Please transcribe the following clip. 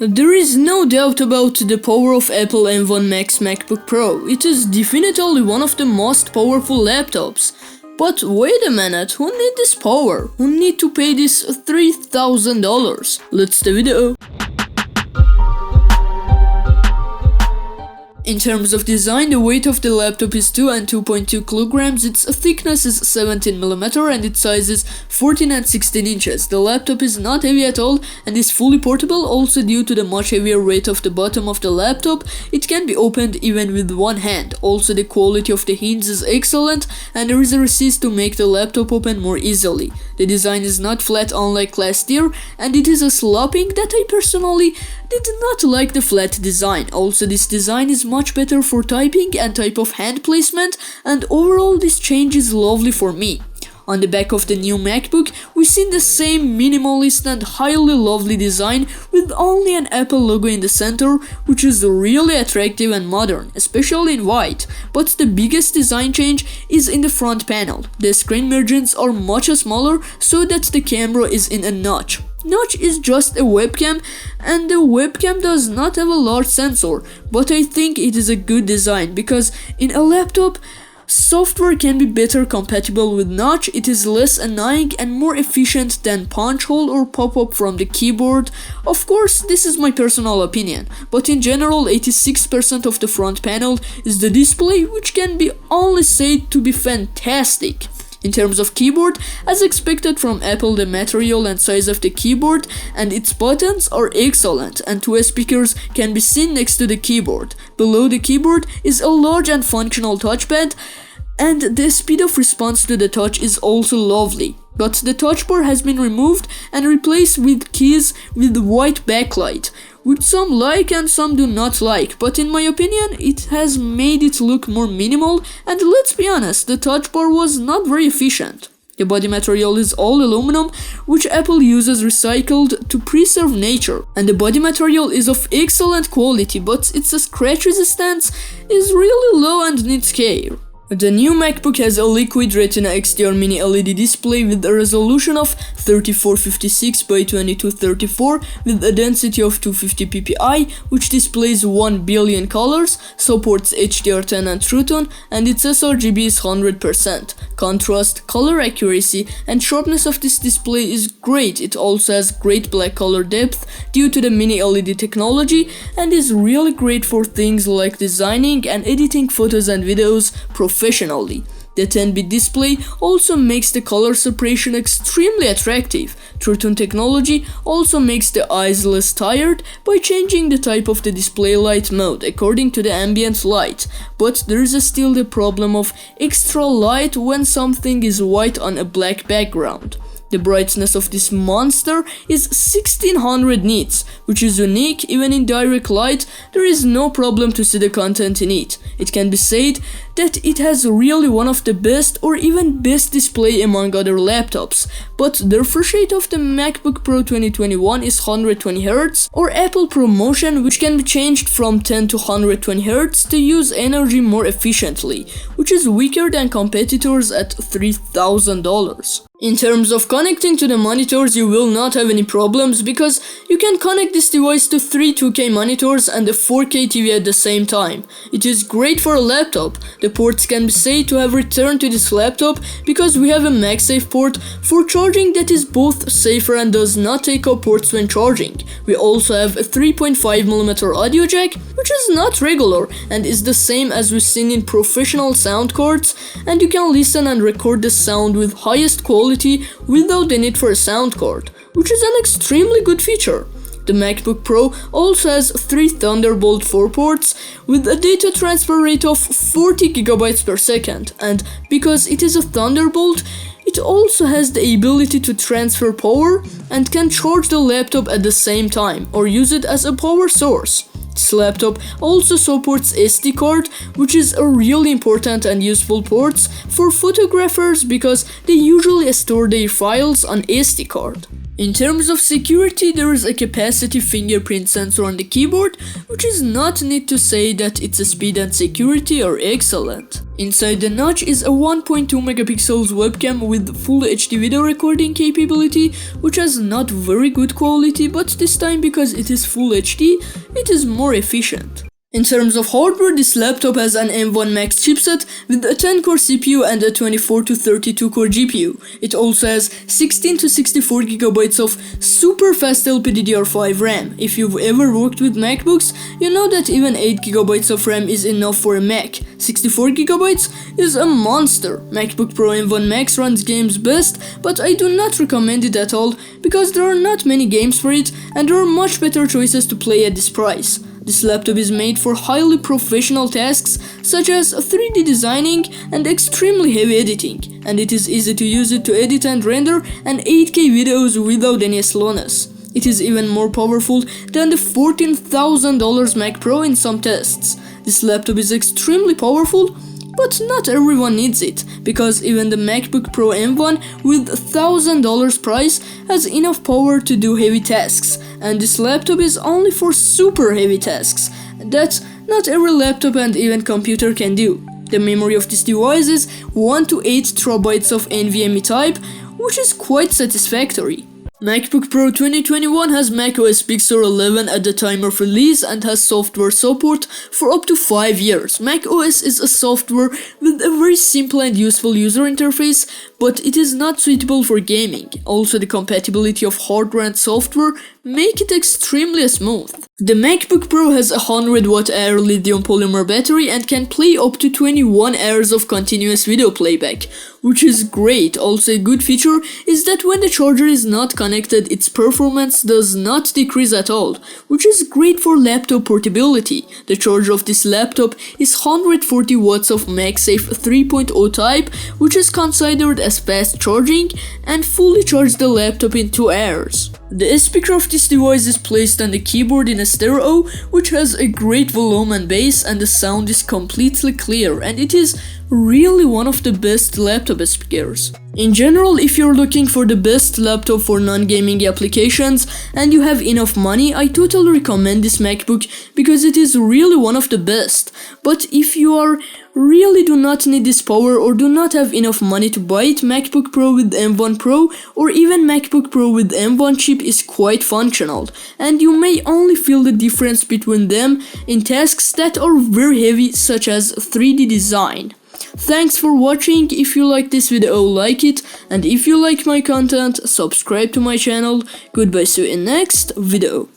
There is no doubt about the power of Apple M1 Max MacBook Pro. It is definitely one of the most powerful laptops. But wait a minute, who need this power? Who need to pay this $3,000? Let's the video. In terms of design, the weight of the laptop is 2 and 2.2 kilograms, its thickness is 17mm and its size is 14 and 16 inches. The laptop is not heavy at all and is fully portable. Also, due to the much heavier weight of the bottom of the laptop, it can be opened even with one hand. Also, the quality of the hinge is excellent and there is a recess to make the laptop open more easily. The design is not flat unlike last year and it is a sloping that I personally did not like the flat design. Also, this design is much better for typing and type of hand placement, and overall this change is lovely for me. On the back of the new MacBook, we see the same minimalist and highly lovely design with only an Apple logo in the center, which is really attractive and modern, especially in white. But the biggest design change is in the front panel. The screen margins are much smaller so that the camera is in a notch. Notch is just a webcam and the webcam does not have a large sensor, but I think it is a good design because in a laptop, software can be better compatible with notch. It is less annoying and more efficient than punch hole or pop-up from the keyboard. Of course, this is my personal opinion, but in general 86% of the front panel is the display, which can be only said to be fantastic. In terms of keyboard, as expected from Apple, the material and size of the keyboard and its buttons are excellent and two speakers can be seen next to the keyboard. Below the keyboard is a large and functional touchpad and the speed of response to the touch is also lovely. But the touch bar has been removed and replaced with keys with white backlight, which some like and some do not like, but in my opinion it has made it look more minimal, and let's be honest, the touch bar was not very efficient. The body material is all aluminum, which Apple uses recycled to preserve nature, and the body material is of excellent quality, but its scratch resistance is really low and needs care. The new MacBook has a liquid Retina XDR mini LED display with a resolution of 3456 by 2234 with a density of 250 ppi, which displays 1 billion colors, supports HDR10 and True Tone, and its sRGB is 100%. Contrast, color accuracy, and sharpness of this display is great. It also has great black color depth due to the mini LED technology and is really great for things like designing and editing photos and videos professionally. The 10-bit display also makes the color separation extremely attractive. True Tone technology also makes the eyes less tired by changing the type of the display light mode according to the ambient light, but there is still the problem of extra light when something is white on a black background. The brightness of this monster is 1600 nits, which is unique. Even in direct light, there is no problem to see the content in it. It can be said that it has really one of the best or even best display among other laptops, but the refresh rate of the MacBook Pro 2021 is 120Hz or Apple ProMotion, which can be changed from 10 to 120Hz to use energy more efficiently, which is weaker than competitors at $3,000. In terms of connecting to the monitors, you will not have any problems because you can connect this device to 3 2K monitors and a 4K TV at the same time. It is great for a laptop. The ports can be said to have returned to this laptop because we have a MagSafe port for charging that is both safer and does not take up ports when charging. We also have a 3.5mm audio jack, which is not regular and is the same as we've seen in professional sound cards, and you can listen and record the sound with highest quality without the need for a sound card, which is an extremely good feature. The MacBook Pro also has 3 Thunderbolt 4 ports with a data transfer rate of 40 GB per second, and because it is a Thunderbolt, it also has the ability to transfer power and can charge the laptop at the same time or use it as a power source. This laptop also supports SD card, which is a really important and useful port for photographers because they usually store their files on SD card. In terms of security, there is a capacitive fingerprint sensor on the keyboard, which is not need to say that its speed and security are excellent. Inside the notch is a 1.2 megapixels webcam with full HD video recording capability, which has not very good quality, but this time because it is full HD, it is more efficient. In terms of hardware, this laptop has an M1 Max chipset with a 10-core CPU and a 24 to 32-core GPU. It also has 16 to 64 GB of super fast LPDDR5 RAM. If you've ever worked with MacBooks, you know that even 8 GB of RAM is enough for a Mac. 64 GB is a monster. MacBook Pro M1 Max runs games best, but I do not recommend it at all because there are not many games for it and there are much better choices to play at this price. This laptop is made for highly professional tasks such as 3D designing and extremely heavy editing, and it is easy to use it to edit and render an 8K videos without any slowness. It is even more powerful than the $14,000 Mac Pro in some tests. This laptop is extremely powerful, but not everyone needs it, because even the MacBook Pro M1 with $1,000 price has enough power to do heavy tasks, and this laptop is only for super heavy tasks that not every laptop and even computer can do. The memory of this device is 1 to 8 TB of NVMe type, which is quite satisfactory. MacBook Pro 2021 has macOS Big Sur 11 at the time of release and has software support for up to 5 years. macOS is a software with a very simple and useful user interface, but it is not suitable for gaming. Also, the compatibility of hardware and software make it extremely smooth. The MacBook Pro has a 100 watt hour lithium polymer battery and can play up to 21 hours of continuous video playback, which is great. Also, a good feature is that when the charger is not connected, its performance does not decrease at all, which is great for laptop portability. The charger of this laptop is 140 watts of MagSafe 3.0 type, which is considered as fast charging and fully charge the laptop in 2 hours. The speaker of this device is placed on the keyboard in a stereo, which has a great volume and bass, and the sound is completely clear, and it is really one of the best laptop speakers. In general, if you're looking for the best laptop for non-gaming applications and you have enough money, I totally recommend this MacBook because it is really one of the best. But if you really do not need this power or do not have enough money to buy it, MacBook Pro with M1 Pro or even MacBook Pro with M1 chip is quite functional, and you may only feel the difference between them in tasks that are very heavy, such as 3D design. Thanks for watching. If you like this video, like it, and if you like my content, subscribe to my channel. Goodbye, see you in next video.